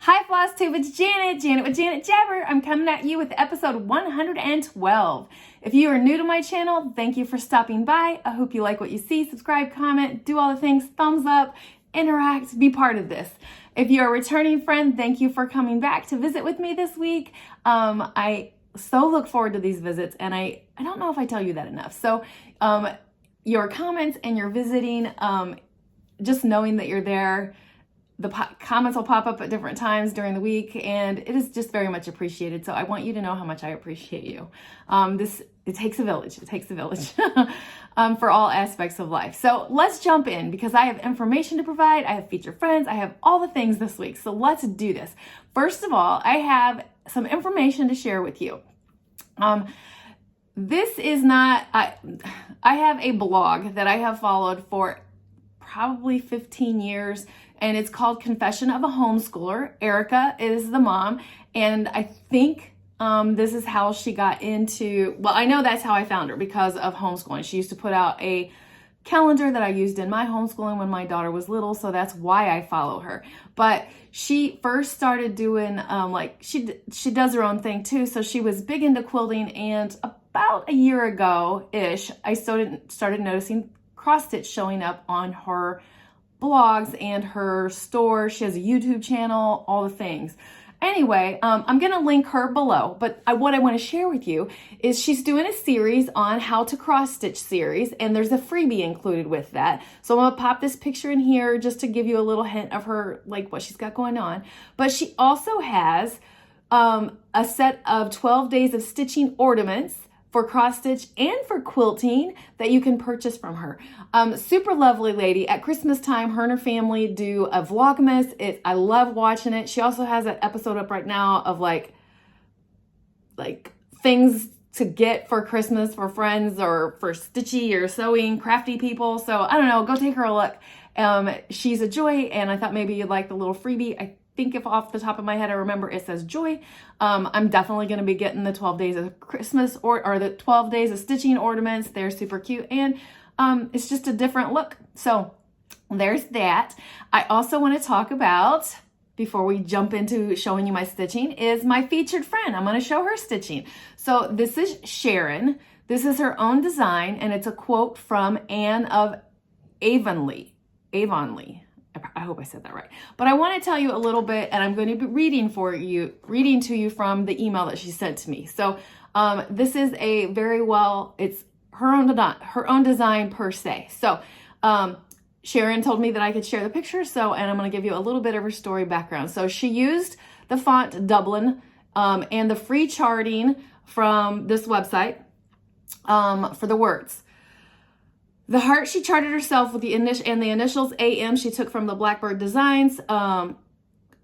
Hi Flosstube, it's Janet with Janet Jabber. I'm coming at you with episode 112. If you are new to my channel, thank you for stopping by. I hope you like what you see. Subscribe, comment, do all the things, thumbs up, interact, be part of this. If you're a returning friend, thank you for coming back to visit with me this week. I so look forward to these visits, and I don't know if I tell you that enough. So your comments and your visiting, just knowing that you're there, the comments will pop up at different times during the week, and it is just very much appreciated. So I want you to know how much I appreciate you. It takes a village. It takes a village for all aspects of life. So let's jump in because I have information to provide. I have featured friends. I have all the things this week. So let's do this. First of all, I have some information to share with you. This is not, I have a blog that I have followed for probably 15 years, and it's called Confession of a Homeschooler. Erica is the mom, and I think this is how she got into, well, I know that's how I found her, because of homeschooling. She used to put out a calendar that I used in my homeschooling when my daughter was little, so that's why I follow her. But she first started doing, she does her own thing too, so she was big into quilting, and about a year ago-ish, I started noticing cross-stitch showing up on her blogs and her store. She has a YouTube channel, all the things. Anyway, I'm going to link her below, but what I want to share with you is she's doing a series on how to cross-stitch series, and there's a freebie included with that. So I'm going to pop this picture in here just to give you a little hint of her, like what she's got going on. But she also has a set of 12 days of stitching ornaments for cross stitch and for quilting that you can purchase from her. Super lovely lady. At Christmas time, her and her family do a Vlogmas. I love watching it. She also has an episode up right now of like things to get for Christmas for friends or for stitchy or sewing, crafty people. So I don't know, go take her a look. She's a joy, and I thought maybe you'd like the little freebie. I think if off the top of my head I remember it says joy. I'm definitely going to be getting the 12 days of Christmas or the 12 days of stitching ornaments. They're super cute, and it's just a different look. So there's that. I also want to talk about, before we jump into showing you my stitching, is my featured friend. I'm going to show her stitching. So this is Sharon. This is her own design, and it's a quote from Anne of Avonlea. I hope I said that right. But I want to tell you a little bit, and I'm going to be reading to you from the email that she sent to me. So this is it's her own design per se. So Sharon told me that I could share the picture, and I'm going to give you a little bit of her story background. So she used the font Dublin and the free charting from this website for the words. The heart she charted herself with the initials AM she took from the Blackbird Designs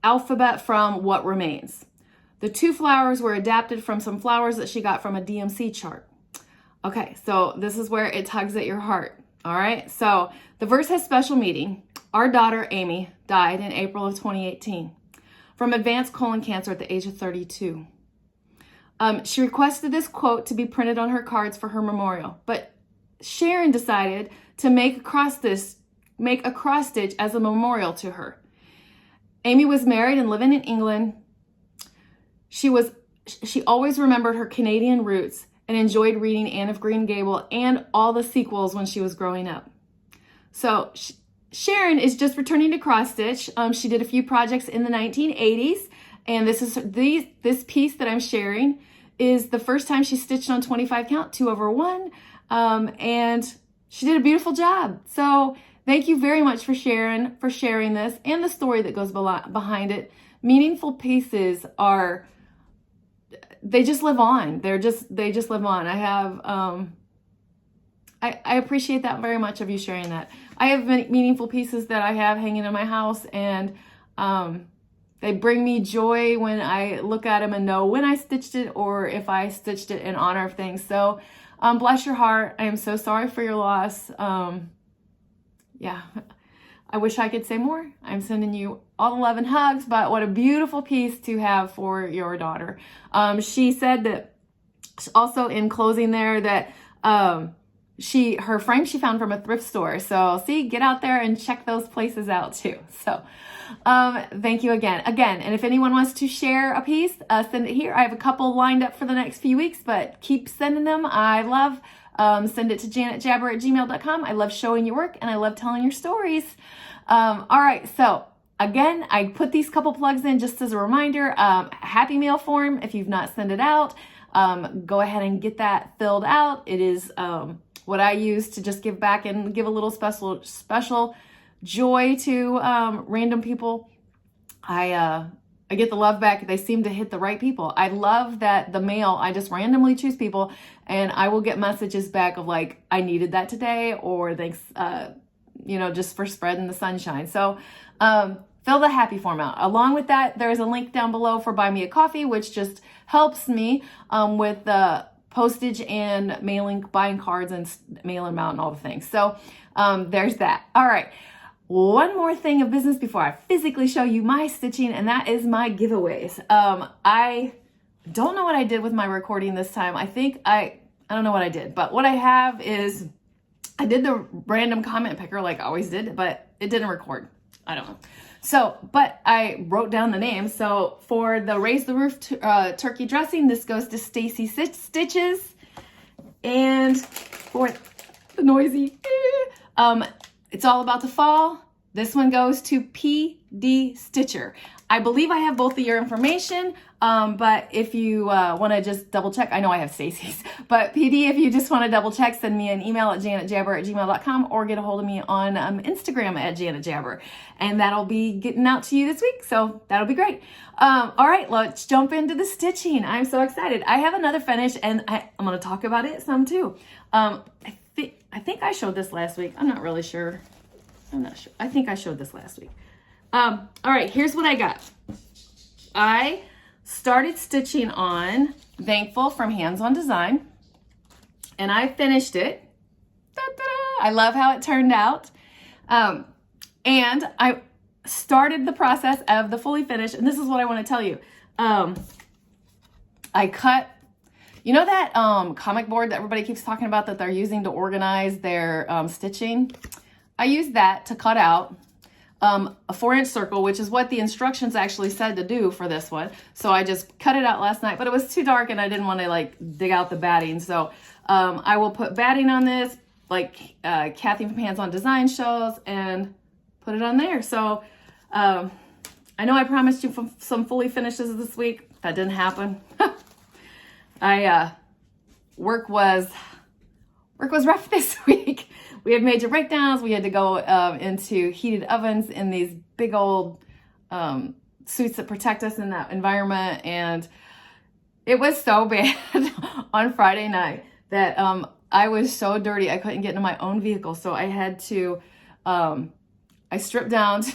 alphabet from What Remains. The two flowers were adapted from some flowers that she got from a DMC chart. Okay, so this is where it tugs at your heart. All right, so the verse has special meaning. Our daughter, Amy, died in April of 2018 from advanced colon cancer at the age of 32. She requested this quote to be printed on her cards for her memorial, but Sharon decided to make a cross stitch as a memorial to her. Amy was married and living in England. She always remembered her Canadian roots and enjoyed reading Anne of Green Gables and all the sequels when she was growing up. So Sharon is just returning to cross stitch. She did a few projects in the 1980s, and this piece that I'm sharing is the first time she stitched on 25 count, 2/1. And she did a beautiful job. So thank you very much for sharing this and the story that goes behind it. Meaningful pieces they just live on. They just live on. I have, I appreciate that very much of you sharing that. I have meaningful pieces that I have hanging in my house, and, they bring me joy when I look at them and know when I stitched it or if I stitched it in honor of things. So bless your heart. I am so sorry for your loss. Yeah, I wish I could say more. I'm sending you all the love and hugs, but what a beautiful piece to have for your daughter. She said that also in closing there that her frame she found from a thrift store. So see, get out there and check those places out too. So thank you again. And if anyone wants to share a piece, send it here. I have a couple lined up for the next few weeks, but keep sending them. I love, send it to janetjabber@gmail.com. I love showing your work and I love telling your stories. All right, so again, I put these couple plugs in just as a reminder. Happy Mail form, if you've not sent it out, go ahead and get that filled out. It is what I use to just give back and give a little special joy to random people. I get the love back. They seem to hit the right people. I love that the mail, I just randomly choose people and I will get messages back of like, I needed that today, or thanks, just for spreading the sunshine. So fill the happy form out. Along with that, there's a link down below for Buy Me a Coffee, which just helps me with the postage and mailing, buying cards and mailing them out and all the things. So there's that. All right. One more thing of business before I physically show you my stitching, and that is my giveaways. I don't know what I did with my recording this time. I don't know what I did, but what I have is I did the random comment picker like I always did, but it didn't record. I don't know. So, but I wrote down the names. So for the Raise the Roof turkey dressing, this goes to StacieStitches. And for the noisy, it's all about the fall. This one goes to PD Stitcher. I believe I have both of your information, but if you want to just double check, I know I have Stacie's, but PD, if you just want to double check, send me an email at janetjabber@gmail.com or get a hold of me on Instagram at janetjabber, and that'll be getting out to you this week, so that'll be great. All right, let's jump into the stitching. I'm so excited. I have another finish, and I'm going to talk about it some too. I think I showed this last week. I'm not really sure. I'm not sure. I think I showed this last week. All right, here's what I got. I started stitching on Thankful from Hands On Design, and I finished it. Da-da-da. I love how it turned out. And I started the process of the fully finished, and this is what I want to tell you. I cut, you know that comic board that everybody keeps talking about that they're using to organize their stitching? I used that to cut out a 4-inch circle, which is what the instructions actually said to do for this one. So I just cut it out last night, but it was too dark and I didn't want to like dig out the batting. So I will put batting on this, like Kathy from Hands On Design shows, and put it on there. So I know I promised you some fully finishes this week. That didn't happen. Work was rough this week. We had major breakdowns. We had to go into heated ovens in these big old suits that protect us in that environment. And it was so bad on Friday night that I was so dirty I couldn't get into my own vehicle. So I had to, I stripped down to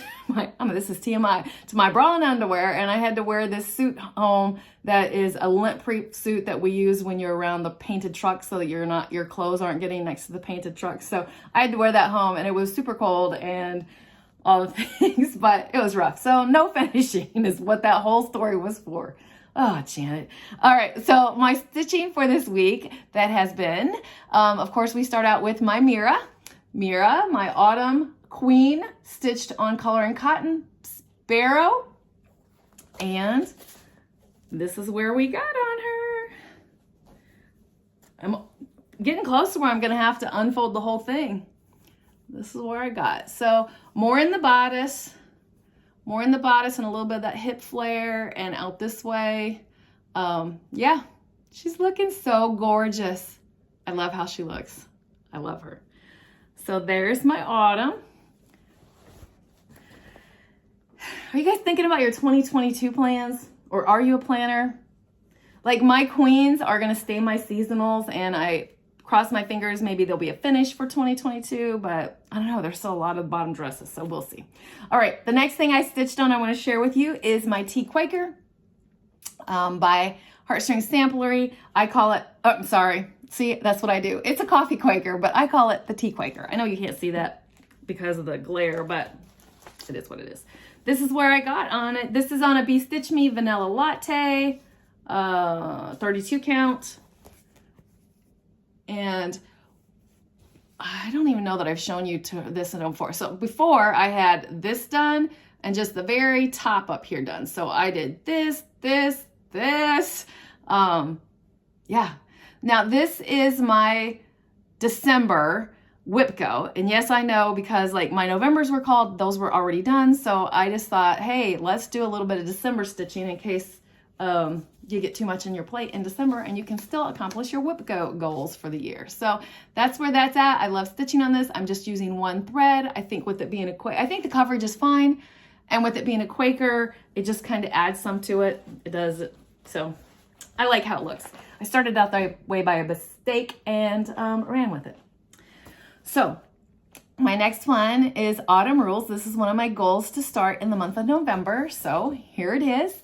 this is TMI, to my bra and underwear, and I had to wear this suit home that is a lint-proof suit that we use when you're around the painted truck so that your clothes aren't getting next to the painted truck. So I had to wear that home, and it was super cold and all the things, but it was rough. So no finishing is what that whole story was for. Oh, Janet. All right, so my stitching for this week that has been, of course, we start out with my Mira, my Autumn Queen, stitched on color and cotton, Sparrow, and this is where we got on her. I'm getting close to where I'm gonna have to unfold the whole thing. This is where I got. So more in the bodice and a little bit of that hip flare and out this way. Yeah, she's looking so gorgeous. I love how she looks. I love her. So there's my Autumn. Are you guys thinking about your 2022 plans? Or are you a planner? Like my queens are gonna stay my seasonals, and I cross my fingers, maybe there'll be a finish for 2022, but I don't know, there's still a lot of bottom dresses, so we'll see. All right, the next thing I stitched on I wanna share with you is my Tea Quaker by Heartstrings Samplery. I call it, oh, sorry, see, that's what I do. It's a coffee Quaker, but I call it the Tea Quaker. I know you can't see that because of the glare, but it is what it is. This is where I got on it. This is on a Be Stitch Me Vanilla Latte, 32 count. And I don't even know that I've shown you to this before. So before I had this done and just the very top up here done. So I did this. Yeah. Now this is my December Whipco. And yes, I know, because like my Novembers were called, those were already done. So I just thought, hey, let's do a little bit of December stitching in case you get too much on your plate in December and you can still accomplish your Whipco goals for the year. So that's where that's at. I love stitching on this. I'm just using one thread. I think with it being I think the coverage is fine. And with it being a Quaker, it just kind of adds some to it. It does. So I like how it looks. I started out that way by a mistake and ran with it. So my next one is Autumn Rules. This is one of my goals to start in the month of November. So here it is.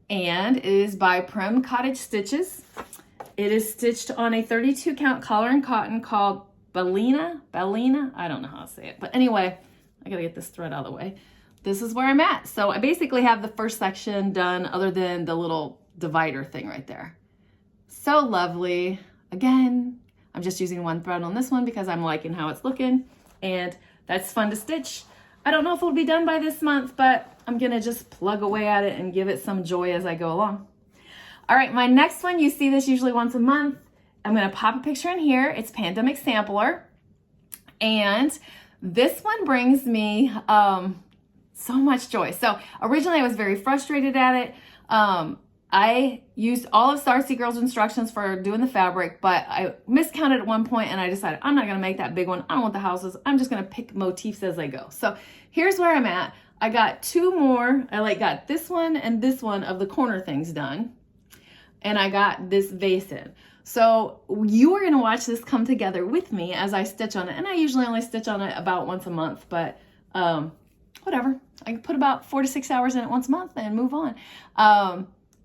And it is by Prim Cottage Stitches. It is stitched on a 32 count collar and cotton called Bellina. I don't know how to say it. But anyway, I gotta get this thread out of the way. This is where I'm at. So I basically have the first section done other than the little divider thing right there. So lovely. Again, I'm just using one thread on this one because I'm liking how it's looking, and that's fun to stitch. I don't know if it'll be done by this month, but I'm gonna just plug away at it and give it some joy as I go along. All right, my next one, you see this usually once a month. I'm gonna pop a picture in here. It's Pandemic Sampler. And this one brings me so much joy. So originally I was very frustrated at it. I used all of Stacie Girl's instructions for doing the fabric, but I miscounted at one point and I decided I'm not gonna make that big one. I don't want the houses. I'm just gonna pick motifs as I go. So here's where I'm at. I got two more. I got this one and this one of the corner things done. And I got this vase in. So you are gonna watch this come together with me as I stitch on it. And I usually only stitch on it about once a month, but whatever. I can put about 4 to 6 hours in it once a month and move on.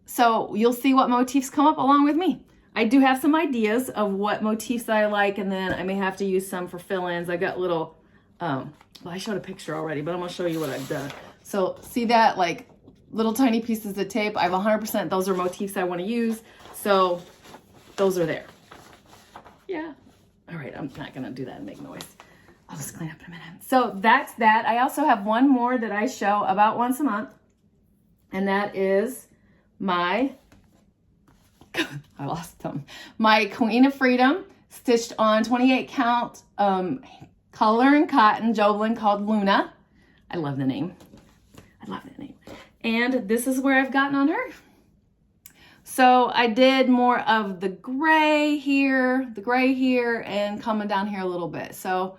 So you'll see what motifs come up along with me. I do have some ideas of what motifs I like, and then I may have to use some for fill-ins. I got little, well, I showed a picture already, but I'm gonna show you what I've done. So see that, like little tiny pieces of tape? I have 100%, those are motifs I wanna use. So those are there. Yeah. All right, I'm not gonna do that and make noise. I'll just clean up in a minute. So that's that. I also have one more that I show about once a month, and that is my, I lost them, my Queen of Freedom, stitched on 28 count color and cotton Jovelin called Luna. I love the name. I love that name. And this is where I've gotten on her. So I did more of the gray here, and coming down here a little bit. So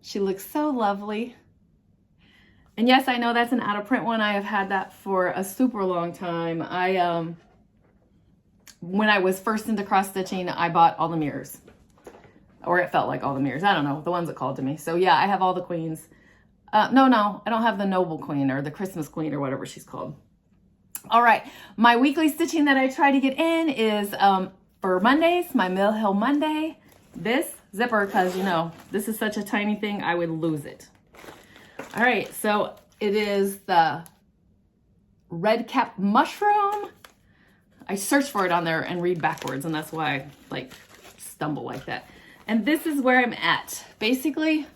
she looks so lovely. And yes, I know that's an out of print one. I have had that for a super long time. When I was first into cross stitching, I bought all the mirrors, or it felt like all the mirrors. I don't know, the ones that called to me. So yeah, I have all the queens. No, I don't have the Noble Queen or the Christmas Queen or whatever she's called. All right, my weekly stitching that I try to get in is for Mondays, my Mill Hill Monday. This zipper, because you know, this is such a tiny thing, I would lose it. All right, so it is the red cap mushroom. I searched for it on there and read backwards, and that's why I stumble like that. And this is where I'm at. Basically,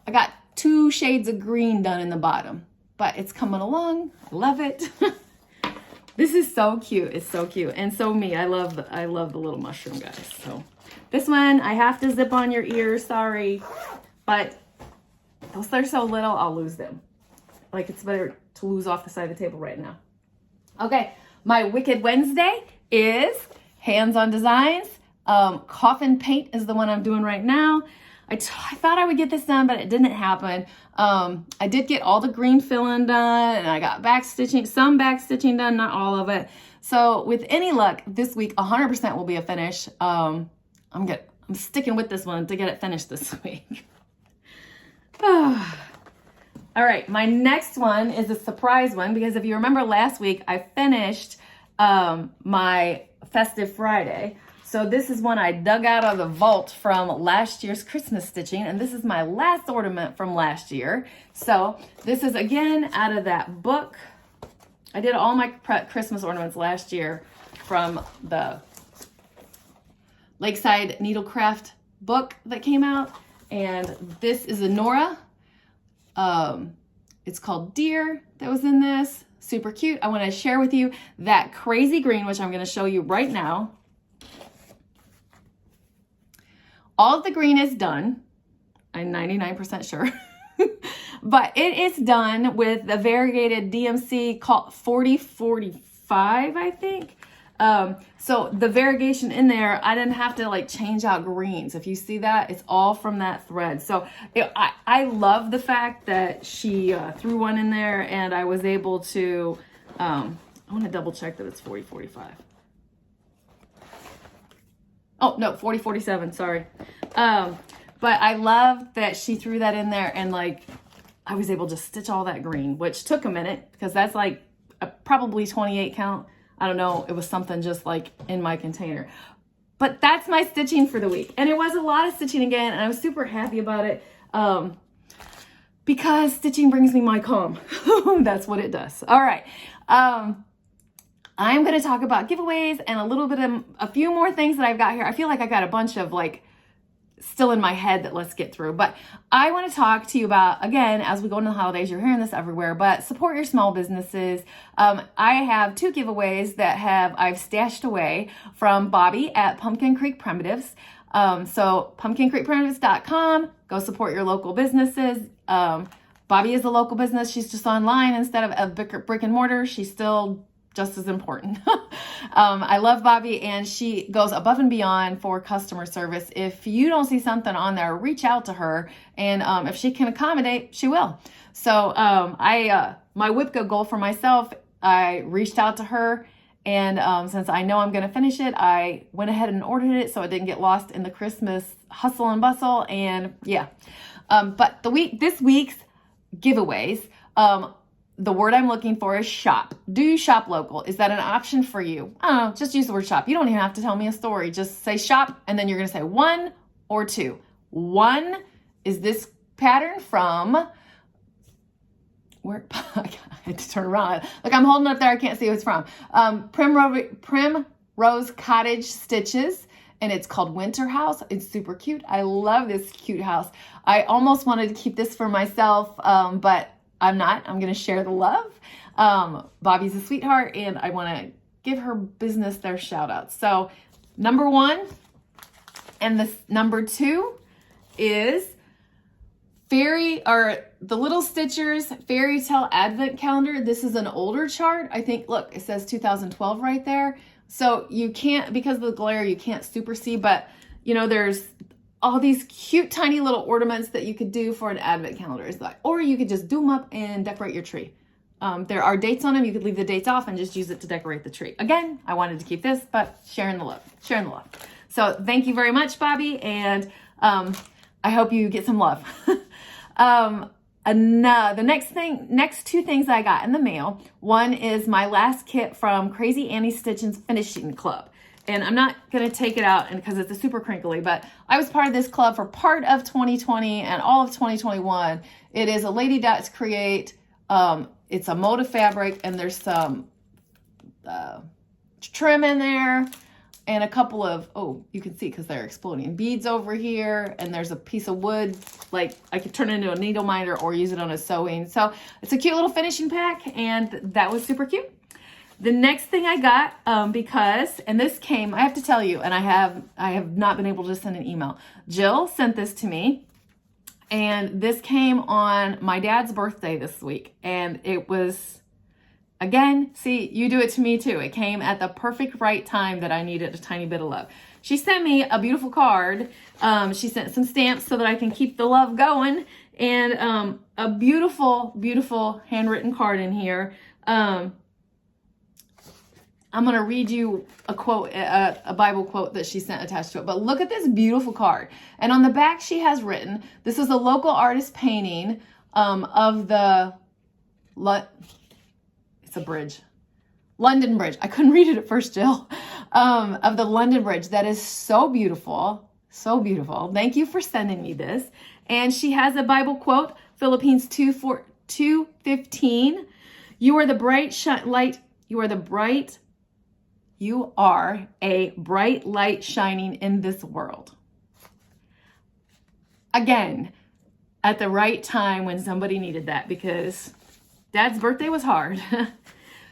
I got 2 shades of green done in the bottom, but it's coming along. I love it. This is so cute. It's so cute. And so me, I love the little mushroom guys. So this one, I have to zip on your ears, sorry, but those that are so little, I'll lose them. It's better to lose off the side of the table right now. Okay, my Wicked Wednesday is hands-on designs. Coffin paint is the one I'm doing right now. I thought I would get this done, but it didn't happen. I did get all the green filling done, and I got some back stitching done, not all of it. So with any luck, this week 100% will be a finish. I'm sticking with this one to get it finished this week. All right, my next one is a surprise one, because if you remember last week, I finished my Festive Friday. So this is one I dug out of the vault from last year's Christmas stitching, and this is my last ornament from last year. So this is again out of that book. I did all my Christmas ornaments last year from the Lakeside Needlecraft book that came out. And this is a Nora. It's called Dear that was in this. Super cute. I want to share with you that crazy green, which I'm going to show you right now. All of the green is done. I'm 99% sure. But it is done with the variegated DMC called 4045, I think. So the variegation in there, I didn't have to like change out greens. If you see that, it's all from that thread. So I love the fact that she threw one in there, and I was able to, I want to double check that it's 4045. Oh, no, 4047, sorry. But I love that she threw that in there, and like, I was able to stitch all that green, which took a minute because that's like probably 28 count. I don't know. It was something just like in my container. But that's my stitching for the week. And it was a lot of stitching again, and I was super happy about it because stitching brings me my calm. That's what it does. All right. I'm going to talk about giveaways and a little bit of a few more things that I've got here. I feel like I got a bunch of like still in my head that let's get through. But I want to talk to you about, again, as we go into the holidays, you're hearing this everywhere, but support your small businesses. I have 2 giveaways that I've stashed away from Bobbi at Pumpkin Creek Primitives. So pumpkincreekprimitives.com, go support your local businesses. Bobbi is a local business. She's just online instead of a brick and mortar. She's still just as important. I love Bobbi, and she goes above and beyond for customer service. If you don't see something on there, reach out to her, and if she can accommodate, she will. So my WIPCA goal for myself, I reached out to her, and since I know I'm going to finish it, I went ahead and ordered it so it didn't get lost in the Christmas hustle and bustle. And yeah, but this week's giveaways, the word I'm looking for is shop. Do you shop local? Is that an option for you? I don't know, just use the word shop. You don't even have to tell me a story. Just say shop, and then you're going to say 1 or 2. 1 is this pattern from, where, I had to turn around. Look, I'm holding it up there. I can't see who it's from. Primrose Cottage Stitches, and it's called Winter House. It's super cute. I love this cute house. I almost wanted to keep this for myself, but I'm not. I'm going to share the love. Bobbi's a sweetheart, and I want to give her business their shout out. So number 1 and this number 2 is the Little Stitchers Fairy Tale Advent Calendar. This is an older chart. I think, look, it says 2012 right there. So you can't, because of the glare, you can't super see, but you know, there's all these cute tiny little ornaments that you could do for an advent calendar. Or you could just do them up and decorate your tree. There are dates on them. You could leave the dates off and just use it to decorate the tree. Again, I wanted to keep this, but sharing the love. So thank you very much, Bobbi, and I hope you get some love. The next 2 things I got in the mail. One is my last kit from Crazy Annie Stitchins Finishing Club. And I'm not going to take it out because it's a super crinkly, but I was part of this club for part of 2020 and all of 2021. It is a Lady Dots Create. It's a motif fabric, and there's some trim in there and a couple of, you can see because they're exploding, beads over here, and there's a piece of wood, like I could turn it into a needle minder or use it on a sewing. So it's a cute little finishing pack, and that was super cute. The next thing I got, because, and this came, I have to tell you, and I have not been able to send an email. Jill sent this to me, and this came on my dad's birthday this week, and it was, again, see, you do it to me too. It came at the perfect right time that I needed a tiny bit of love. She sent me a beautiful card. She sent some stamps so that I can keep the love going, and a beautiful, beautiful handwritten card in here. I'm going to read you a quote, a Bible quote that she sent attached to it. But look at this beautiful card. And on the back, she has written, this is a local artist painting of the, it's a bridge, London Bridge. I couldn't read it at first, Jill. Of the London Bridge. That is so beautiful. So beautiful. Thank you for sending me this. And she has a Bible quote, Philippians 2:15. You are a bright light shining in this world. again, at the right time when somebody needed that, because Dad's birthday was hard.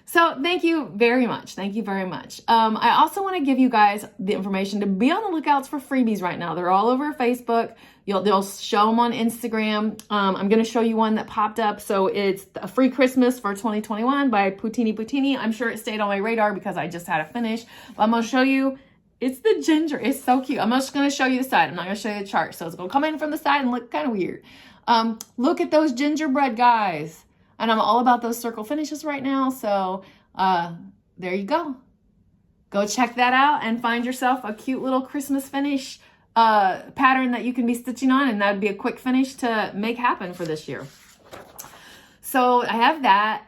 So thank you very much. Thank you very much. I also want to give you guys the information to be on the lookouts for freebies right now. They're all over Facebook. They'll show them on Instagram. I'm going to show you one that popped up. So it's a free Christmas for 2021 by Puttini. I'm sure it stayed on my radar because I just had to finish. But I'm going to show you. It's the ginger. It's so cute. I'm just going to show you the side. I'm not going to show you the chart. So it's going to come in from the side and look kind of weird. Look at those gingerbread guys. And I'm all about those circle finishes right now. So there you go. Go check that out and find yourself a cute little Christmas finish pattern that you can be stitching on. And that would be a quick finish to make happen for this year. So I have that.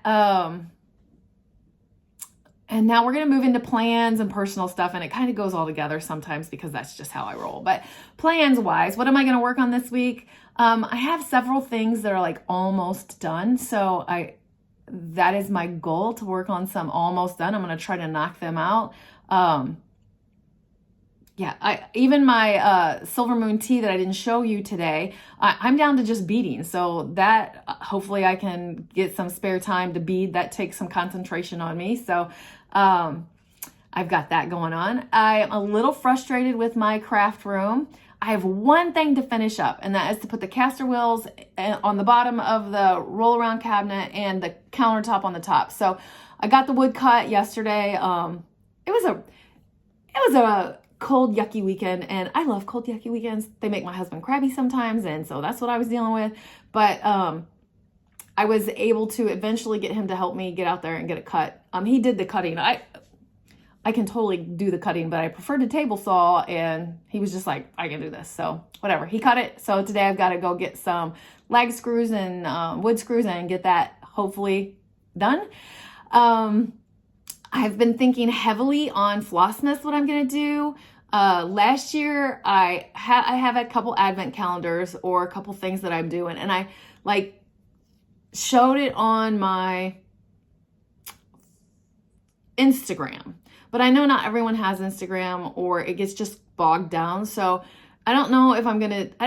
And now we're going to move into plans and personal stuff. And it kind of goes all together sometimes because that's just how I roll. But plans wise, what am I going to work on this week? I have several things that are like almost done. So that is my goal, to work on some almost done. I'm going to try to knock them out. Even my Silver Moon tea that I didn't show you today, I'm down to just beading. So that hopefully I can get some spare time to bead. That takes some concentration on me. So I've got that going on. I'm a little frustrated with my craft room. I have one thing to finish up, and that is to put the caster wheels on the bottom of the roll around cabinet and the countertop on the top. So I got the wood cut yesterday. It was a cold, yucky weekend, and I love cold, yucky weekends. They make my husband crabby sometimes, and so that's what I was dealing with. But I was able to eventually get him to help me get out there and get it cut. He did the cutting. I can totally do the cutting, but I preferred the table saw, and he was just like, I can do this. So whatever, he cut it. So today I've got to go get some lag screws and wood screws and get that hopefully done. I've been thinking heavily on Flossmas, what I'm going to do. Last year, I have a couple advent calendars or a couple things that I'm doing, and I like showed it on my Instagram. But I know not everyone has Instagram, or it gets just bogged down. So I don't know if I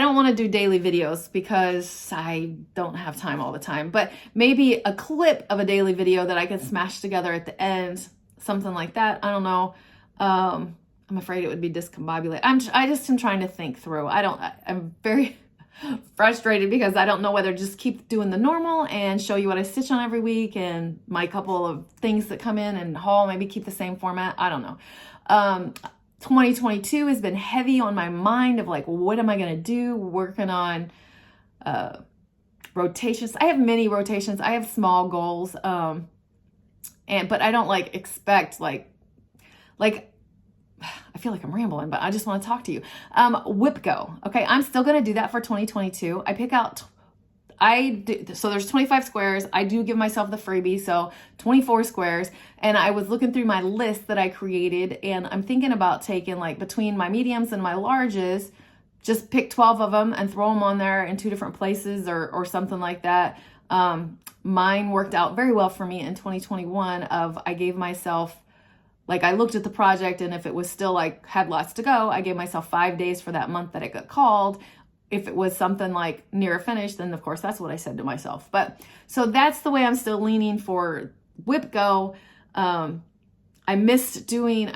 don't want to do daily videos because I don't have time all the time. But maybe a clip of a daily video that I can smash together at the end, something like that. I don't know. I'm afraid it would be discombobulated. I just am trying to think through. I'm very frustrated because I don't know whether to just keep doing the normal and show you what I stitch on every week and my couple of things that come in and haul, maybe keep the same format. I don't know. 2022 has been heavy on my mind of like, what am I going to do? Working on rotations. I have mini rotations. I have small goals. But I don't like expect like I feel like I'm rambling, but I just want to talk to you. Whip Go. Okay, I'm still going to do that for 2022. So there's 25 squares. I do give myself the freebie, so 24 squares. And I was looking through my list that I created, and I'm thinking about taking like between my mediums and my larges, just pick 12 of them and throw them on there in 2 different places or something like that. Mine worked out very well for me in 2021 I gave myself, like I looked at the project, and if it was still like had lots to go, I gave myself 5 days for that month that it got called. If it was something like near a finish, then of course that's what I said to myself. But so that's the way I'm still leaning for Whip Go. I missed doing,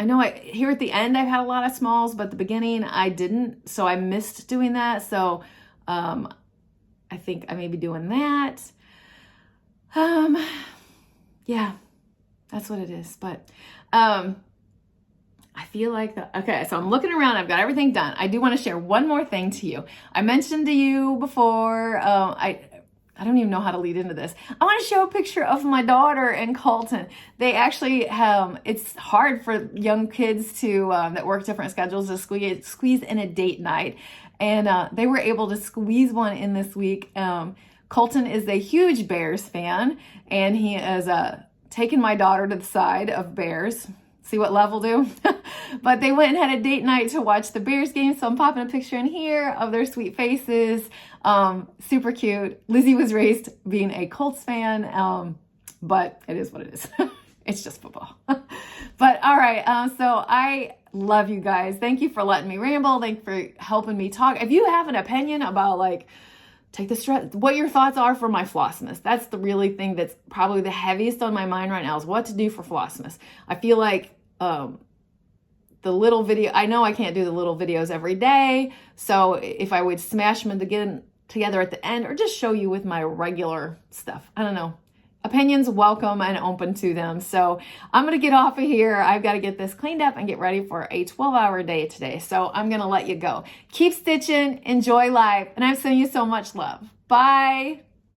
here at the end I've had a lot of smalls, but at the beginning I didn't. So I missed doing that. So I think I may be doing that. Yeah, that's what it is. But I feel like okay, so I'm looking around. I've got everything done. I do want to share one more thing to you. I mentioned to you before, I don't even know how to lead into this. I want to show a picture of my daughter and Colton. They actually, it's hard for young kids to that work different schedules to squeeze in a date night. And they were able to squeeze one in this week. Colton is a huge Bears fan, and he has taken my daughter to the side of Bears. See what level do? But they went and had a date night to watch the Bears game. So I'm popping a picture in here of their sweet faces. Super cute. Lizzie was raised being a Colts fan, but it is what it is. It's just football. But all right, so I love you guys. Thank you for letting me ramble. Thank you for helping me talk. If you have an opinion about like, take the stress, what your thoughts are for my Flossmas. That's the really thing that's probably the heaviest on my mind right now is what to do for Flossmas. I feel like the little video, I know I can't do the little videos every day. So if I would smash them together at the end or just show you with my regular stuff, I don't know. Opinions welcome and open to them. So I'm going to get off of here. I've got to get this cleaned up and get ready for a 12-hour day today. So I'm going to let you go. Keep stitching, enjoy life, and I'm sending you so much love. Bye.